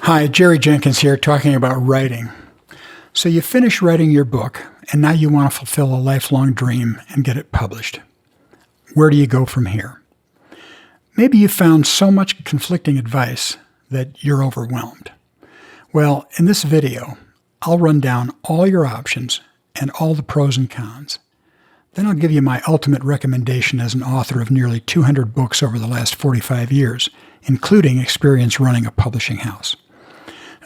Hi, Jerry Jenkins here talking about writing. So you finish writing your book, and now you want to fulfill a lifelong dream and get it published. Where do you go from here? Maybe you found so much conflicting advice that you're overwhelmed. Well, in this video, I'll run down all your options and all the pros and cons. Then I'll give you my ultimate recommendation as an author of nearly 200 books over the last 45 years, including experience running a publishing house.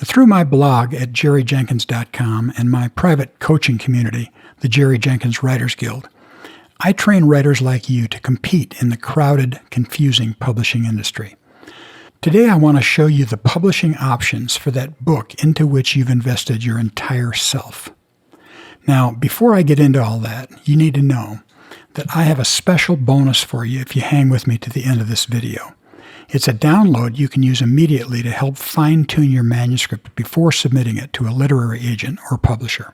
Through my blog at jerryjenkins.com and my private coaching community, the Jerry Jenkins Writers Guild, I train writers like you to compete in the crowded, confusing publishing industry. Today I want to show you the publishing options for that book into which you've invested your entire self. Now, before I get into all that, you need to know that I have a special bonus for you if you hang with me to the end of this video. It's a download you can use immediately to help fine-tune your manuscript before submitting it to a literary agent or publisher.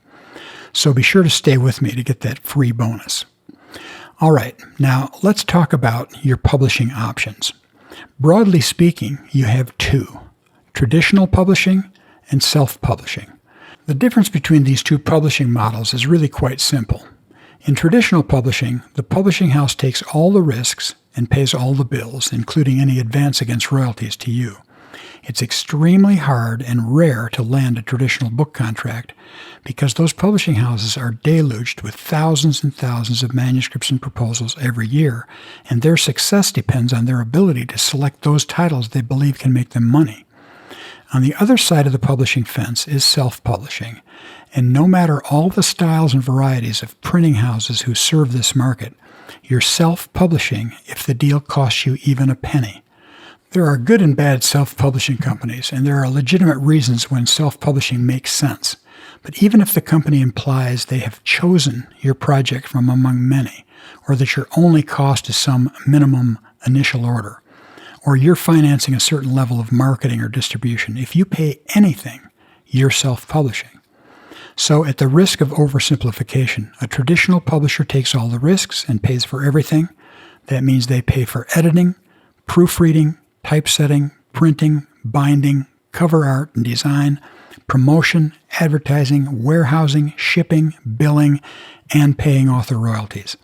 So be sure to stay with me to get that free bonus. All right, now let's talk about your publishing options. Broadly speaking, you have two: traditional publishing and self-publishing. The difference between these two publishing models is really quite simple. In traditional publishing, the publishing house takes all the risks and pays all the bills, including any advance against royalties to you. It's extremely hard and rare to land a traditional book contract because those publishing houses are deluged with thousands and thousands of manuscripts and proposals every year, and their success depends on their ability to select those titles they believe can make them money. On the other side of the publishing fence is self-publishing, and no matter all the styles and varieties of printing houses who serve this market, you're self-publishing if the deal costs you even a penny. There are good and bad self-publishing companies, and there are legitimate reasons when self-publishing makes sense. But even if the company implies they have chosen your project from among many, or that your only cost is some minimum initial order, or you're financing a certain level of marketing or distribution, if you pay anything, you're self-publishing. So at the risk of oversimplification, a traditional publisher takes all the risks and pays for everything. That means they pay for editing, proofreading, typesetting, printing, binding, cover art and design, promotion, advertising, warehousing, shipping, billing, and paying author royalties.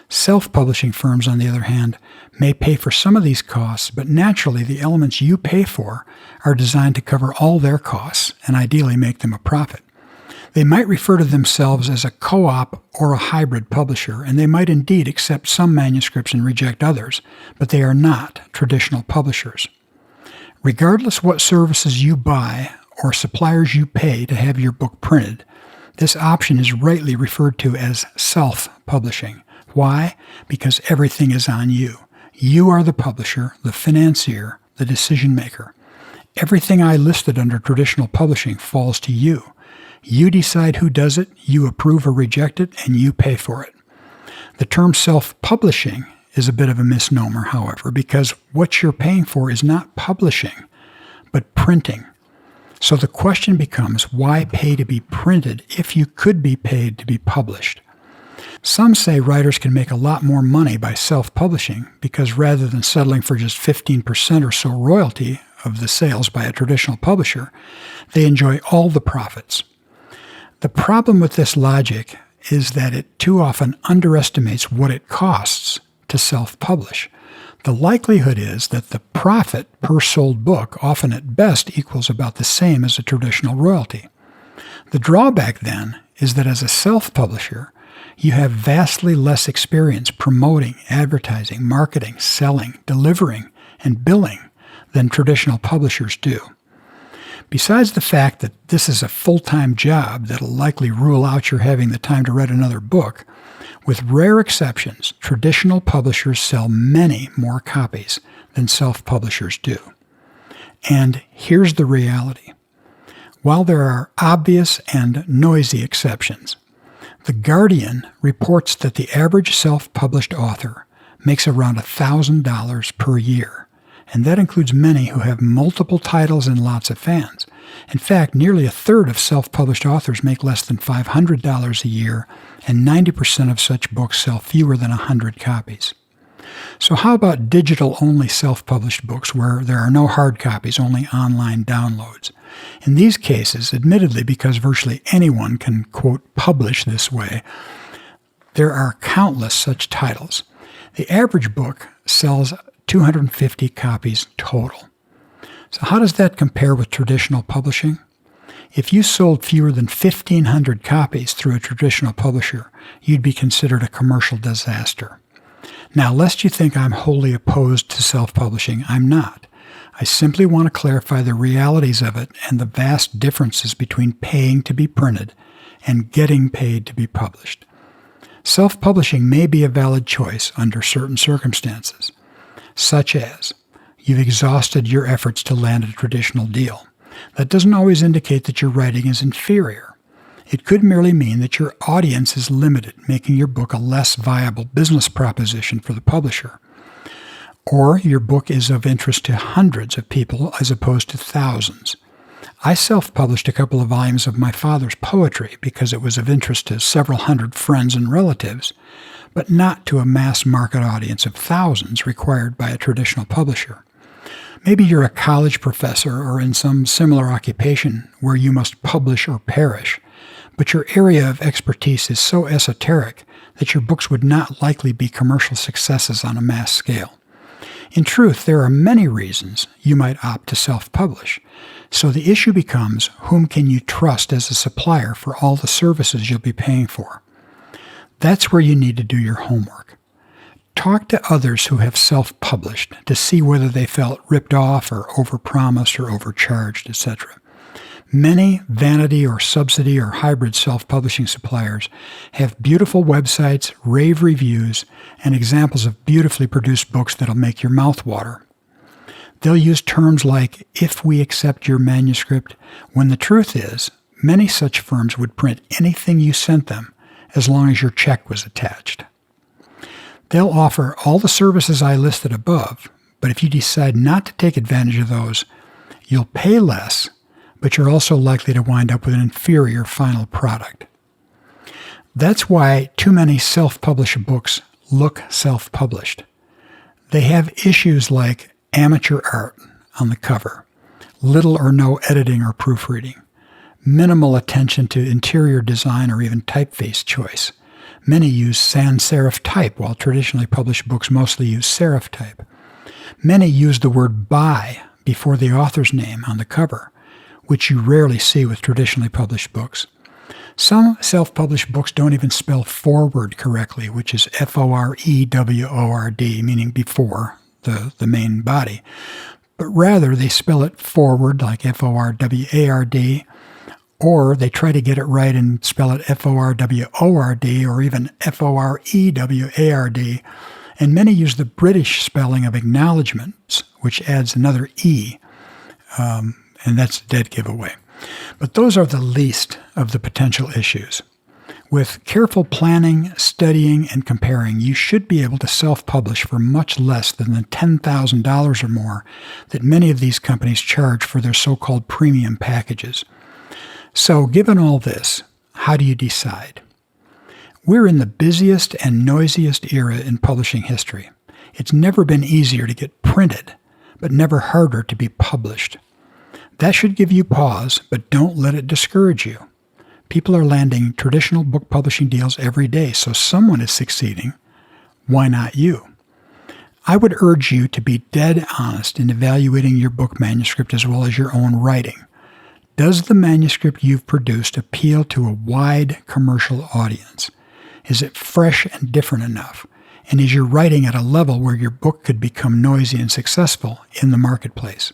Self-publishing firms, on the other hand, may pay for some of these costs, but naturally the elements you pay for are designed to cover all their costs and ideally make them a profit. They might refer to themselves as a co-op or a hybrid publisher, and they might indeed accept some manuscripts and reject others, but they are not traditional publishers. Regardless what services you buy or suppliers you pay to have your book printed, this option is rightly referred to as self-publishing. Why? Because everything is on you. You are the publisher, the financier, the decision maker. Everything I listed under traditional publishing falls to you. You decide who does it, you approve or reject it, and you pay for it. The term self-publishing is a bit of a misnomer, however, because what you're paying for is not publishing, but printing. So the question becomes, why pay to be printed if you could be paid to be published? Some say writers can make a lot more money by self-publishing because rather than settling for just 15% or so royalty of the sales by a traditional publisher, they enjoy all the profits. The problem with this logic is that it too often underestimates what it costs to self-publish. The likelihood is that the profit per sold book often at best equals about the same as a traditional royalty. The drawback then is that as a self-publisher, you have vastly less experience promoting, advertising, marketing, selling, delivering, and billing than traditional publishers do. Besides the fact that this is a full-time job that'll likely rule out your having the time to write another book, with rare exceptions, traditional publishers sell many more copies than self-publishers do. And here's the reality. While there are obvious and noisy exceptions, The Guardian reports that the average self-published author makes around $1,000 per year, and that includes many who have multiple titles and lots of fans. In fact, nearly a third of self-published authors make less than $500 a year, and 90% of such books sell fewer than 100 copies. So how about digital-only self-published books where there are no hard copies, only online downloads? In these cases, admittedly because virtually anyone can, quote, publish this way, there are countless such titles. The average book sells 250 copies total. So how does that compare with traditional publishing? If you sold fewer than 1,500 copies through a traditional publisher, you'd be considered a commercial disaster. Now, lest you think I'm wholly opposed to self-publishing, I'm not. I simply want to clarify the realities of it and the vast differences between paying to be printed and getting paid to be published. Self-publishing may be a valid choice under certain circumstances, such as you've exhausted your efforts to land a traditional deal. That doesn't always indicate that your writing is inferior. It could merely mean that your audience is limited, making your book a less viable business proposition for the publisher. Or your book is of interest to hundreds of people as opposed to thousands. I self-published a couple of volumes of my father's poetry because it was of interest to several hundred friends and relatives, but not to a mass market audience of thousands required by a traditional publisher. Maybe you're a college professor or in some similar occupation where you must publish or perish, but your area of expertise is so esoteric that your books would not likely be commercial successes on a mass scale. In truth, there are many reasons you might opt to self-publish, so the issue becomes whom can you trust as a supplier for all the services you'll be paying for. That's where you need to do your homework. Talk to others who have self-published to see whether they felt ripped off or overpromised or overcharged, etc. Many vanity or subsidy or hybrid self-publishing suppliers have beautiful websites, rave reviews, and examples of beautifully produced books that'll make your mouth water. They'll use terms like, "if we accept your manuscript," when the truth is, many such firms would print anything you sent them as long as your check was attached. They'll offer all the services I listed above, but if you decide not to take advantage of those, you'll pay less, but you're also likely to wind up with an inferior final product. That's why too many self-published books look self-published. They have issues like amateur art on the cover, little or no editing or proofreading, minimal attention to interior design or even typeface choice. Many use sans serif type, while traditionally published books mostly use serif type. Many use the word by before the author's name on the cover, which you rarely see with traditionally published books. Some self-published books don't even spell forward correctly, which is F-O-R-E-W-O-R-D, meaning before the main body. But rather, they spell it forward, like F-O-R-W-A-R-D, or they try to get it right and spell it F-O-R-W-O-R-D or even F-O-R-E-W-A-R-D. And many use the British spelling of acknowledgements, which adds another E, and that's a dead giveaway. But those are the least of the potential issues. With careful planning, studying, and comparing, you should be able to self-publish for much less than the $10,000 or more that many of these companies charge for their so-called premium packages. So, given all this, how do you decide? We're in the busiest and noisiest era in publishing history. It's never been easier to get printed, but never harder to be published. That should give you pause, but don't let it discourage you. People are landing traditional book publishing deals every day, so someone is succeeding. Why not you? I would urge you to be dead honest in evaluating your book manuscript as well as your own writing. Does the manuscript you've produced appeal to a wide commercial audience? Is it fresh and different enough? And is your writing at a level where your book could become noisy and successful in the marketplace?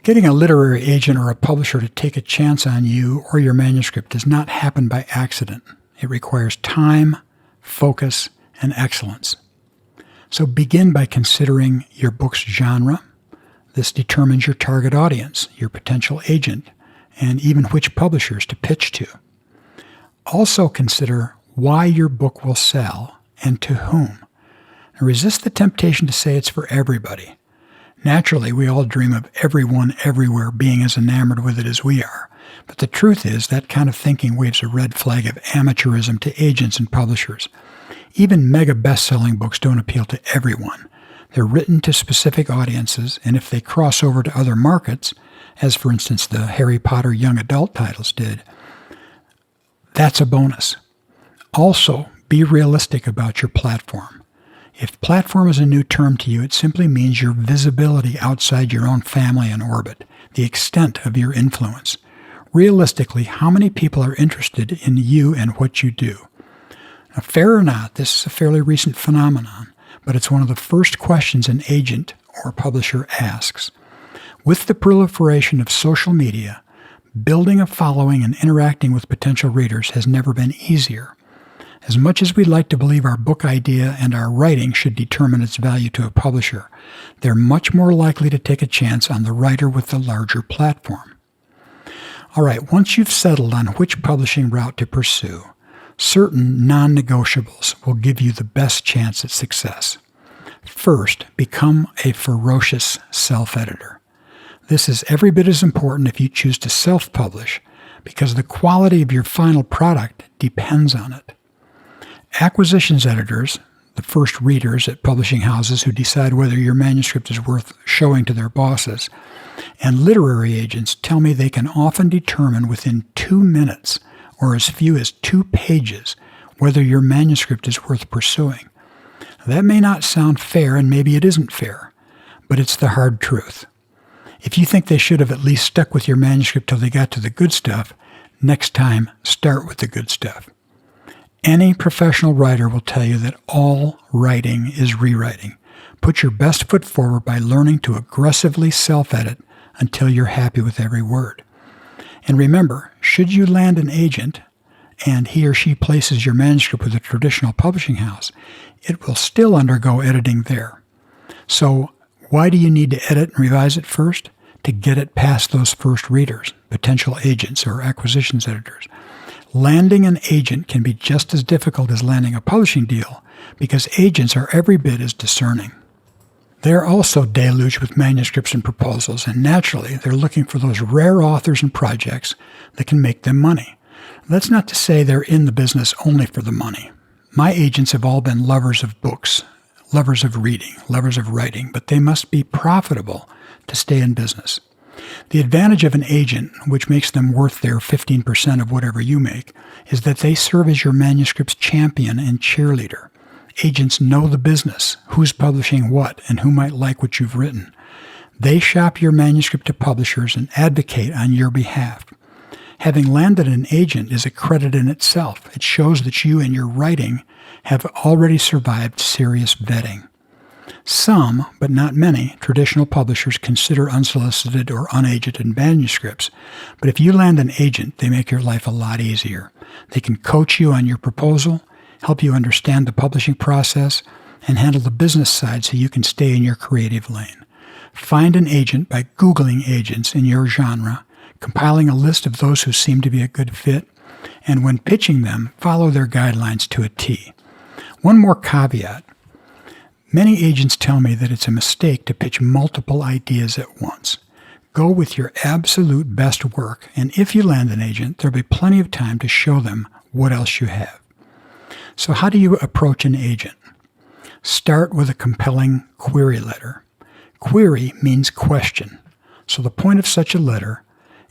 Getting a literary agent or a publisher to take a chance on you or your manuscript does not happen by accident. It requires time, focus, and excellence. So begin by considering your book's genre. This determines your target audience, your potential agent, and even which publishers to pitch to. Also consider why your book will sell and to whom. And resist the temptation to say it's for everybody. Naturally, we all dream of everyone everywhere being as enamored with it as we are. But the truth is that kind of thinking waves a red flag of amateurism to agents and publishers. Even mega best-selling books don't appeal to everyone. They're written to specific audiences, and if they cross over to other markets, as for instance the Harry Potter young adult titles did, that's a bonus. Also, be realistic about your platform. If platform is a new term to you, it simply means your visibility outside your own family and orbit, the extent of your influence. Realistically, how many people are interested in you and what you do? Now, fair or not, this is a fairly recent phenomenon, but it's one of the first questions an agent or publisher asks. With the proliferation of social media, building a following and interacting with potential readers has never been easier. As much as we'd like to believe our book idea and our writing should determine its value to a publisher, they're much more likely to take a chance on the writer with the larger platform. All right, once you've settled on which publishing route to pursue, certain non-negotiables will give you the best chance at success. First, become a ferocious self-editor. This is every bit as important if you choose to self-publish, because the quality of your final product depends on it. Acquisitions editors, the first readers at publishing houses who decide whether your manuscript is worth showing to their bosses, and literary agents tell me they can often determine within 2 minutes or as few as 2 pages whether your manuscript is worth pursuing. That may not sound fair, and maybe it isn't fair, but it's the hard truth. If you think they should have at least stuck with your manuscript till they got to the good stuff, next time, start with the good stuff. Any professional writer will tell you that all writing is rewriting. Put your best foot forward by learning to aggressively self-edit until you're happy with every word. And remember, should you land an agent and he or she places your manuscript with a traditional publishing house, it will still undergo editing there. So why do you need to edit and revise it first? To get it past those first readers, potential agents or acquisitions editors. Landing an agent can be just as difficult as landing a publishing deal because agents are every bit as discerning. They're also deluged with manuscripts and proposals, and naturally, they're looking for those rare authors and projects that can make them money. That's not to say they're in the business only for the money. My agents have all been lovers of books, lovers of reading, lovers of writing, but they must be profitable to stay in business. The advantage of an agent, which makes them worth their 15% of whatever you make, is that they serve as your manuscript's champion and cheerleader. Agents know the business, who's publishing what, and who might like what you've written. They shop your manuscript to publishers and advocate on your behalf. Having landed an agent is a credit in itself. It shows that you and your writing have already survived serious vetting. Some, but not many, traditional publishers consider unsolicited or unagented manuscripts, but if you land an agent, they make your life a lot easier. They can coach you on your proposal, help you understand the publishing process, and handle the business side so you can stay in your creative lane. Find an agent by Googling agents in your genre, compiling a list of those who seem to be a good fit, and when pitching them, follow their guidelines to a T. One more caveat. Many agents tell me that it's a mistake to pitch multiple ideas at once. Go with your absolute best work, and if you land an agent, there'll be plenty of time to show them what else you have. So how do you approach an agent? Start with a compelling query letter. Query means question. So the point of such a letter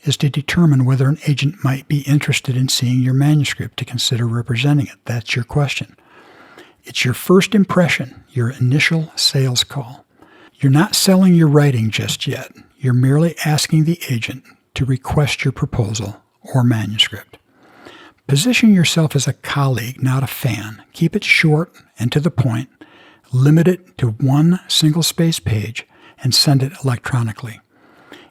is to determine whether an agent might be interested in seeing your manuscript to consider representing it. That's your question. It's your first impression, your initial sales call. You're not selling your writing just yet. You're merely asking the agent to request your proposal or manuscript. Position yourself as a colleague, not a fan. Keep it short and to the point. Limit it to one single-space page and send it electronically.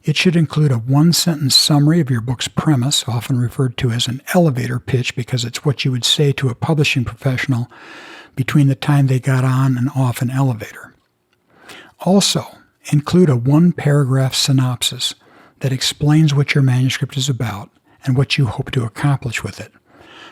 It should include a one-sentence summary of your book's premise, often referred to as an elevator pitch because it's what you would say to a publishing professional between the time they got on and off an elevator. Also, include a one-paragraph synopsis that explains what your manuscript is about and what you hope to accomplish with it.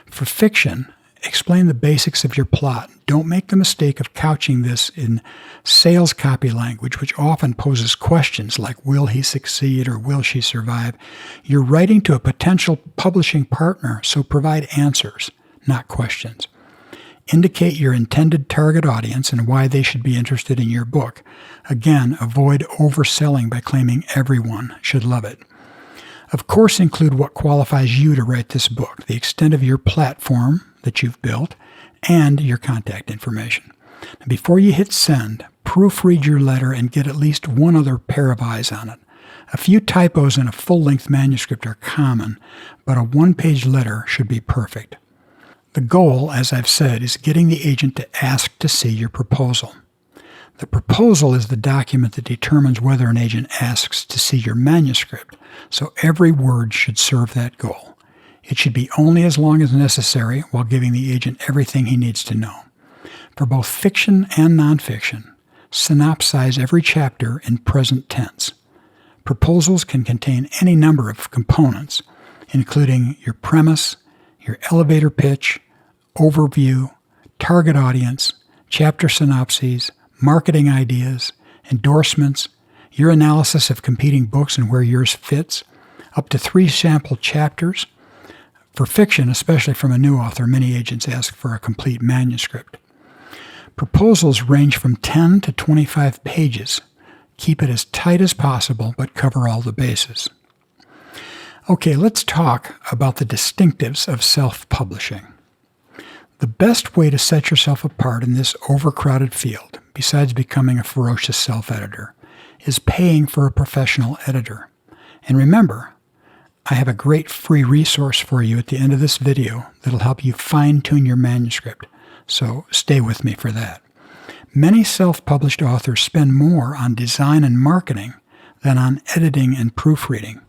For fiction, explain the basics of your plot. Don't make the mistake of couching this in sales copy language, which often poses questions like, will he succeed or will she survive? You're writing to a potential publishing partner, so provide answers, not questions. Indicate your intended target audience and why they should be interested in your book. Again, avoid overselling by claiming everyone should love it. Of course, include what qualifies you to write this book, the extent of your platform that you've built, and your contact information. Now, before you hit send, proofread your letter and get at least one other pair of eyes on it. A few typos in a full-length manuscript are common, but a one-page letter should be perfect. The goal, as I've said, is getting the agent to ask to see your proposal. The proposal is the document that determines whether an agent asks to see your manuscript, so every word should serve that goal. It should be only as long as necessary while giving the agent everything he needs to know. For both fiction and nonfiction, synopsize every chapter in present tense. Proposals can contain any number of components, including your premise, your elevator pitch, overview, target audience, chapter synopses, marketing ideas, endorsements, your analysis of competing books and where yours fits, up to 3 sample chapters. For fiction, especially from a new author, many agents ask for a complete manuscript. Proposals range from 10 to 25 pages. Keep it as tight as possible, but cover all the bases. Okay, let's talk about the distinctives of self-publishing. The best way to set yourself apart in this overcrowded field, besides becoming a ferocious self-editor, is paying for a professional editor. And remember, I have a great free resource for you at the end of this video that'll help you fine-tune your manuscript, so stay with me for that. Many self-published authors spend more on design and marketing than on editing and proofreading.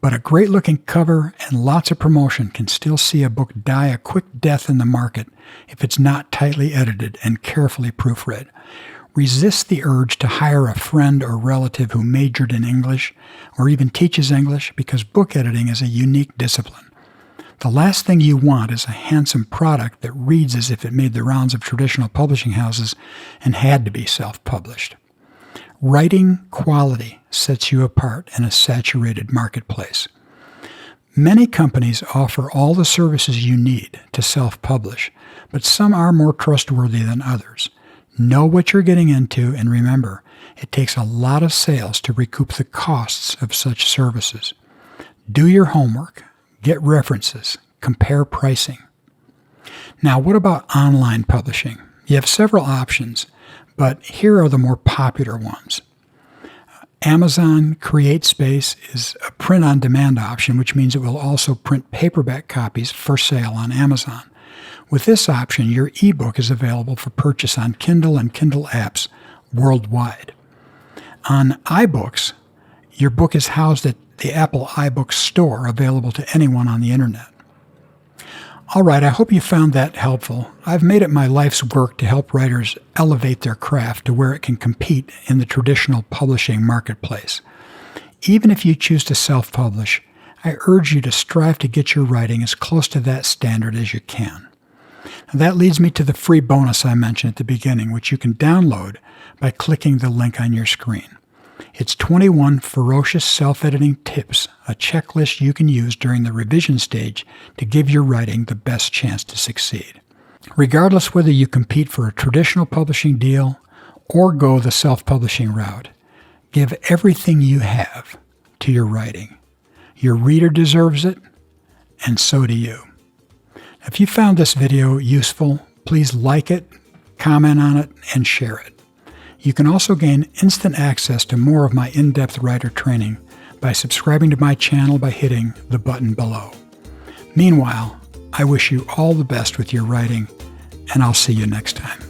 But a great-looking cover and lots of promotion can still see a book die a quick death in the market if it's not tightly edited and carefully proofread. Resist the urge to hire a friend or relative who majored in English or even teaches English, because book editing is a unique discipline. The last thing you want is a handsome product that reads as if it made the rounds of traditional publishing houses and had to be self-published. Writing quality sets you apart in a saturated marketplace. Many companies offer all the services you need to self-publish, but some are more trustworthy than others. Know what you're getting into, and remember, it takes a lot of sales to recoup the costs of such services. Do your homework, get references, compare pricing. Now, what about online publishing? You have several options, but here are the more popular ones. Amazon CreateSpace is a print-on-demand option, which means it will also print paperback copies for sale on Amazon. With this option, your ebook is available for purchase on Kindle and Kindle apps worldwide. On iBooks, your book is housed at the Apple iBooks store, available to anyone on the internet. All right, I hope you found that helpful. I've made it my life's work to help writers elevate their craft to where it can compete in the traditional publishing marketplace. Even if you choose to self-publish, I urge you to strive to get your writing as close to that standard as you can. And that leads me to the free bonus I mentioned at the beginning, which you can download by clicking the link on your screen. It's 21 ferocious self-editing tips, a checklist you can use during the revision stage to give your writing the best chance to succeed. Regardless whether you compete for a traditional publishing deal or go the self-publishing route, give everything you have to your writing. Your reader deserves it, and so do you. If you found this video useful, please like it, comment on it, and share it. You can also gain instant access to more of my in-depth writer training by subscribing to my channel by hitting the button below. Meanwhile, I wish you all the best with your writing, and I'll see you next time.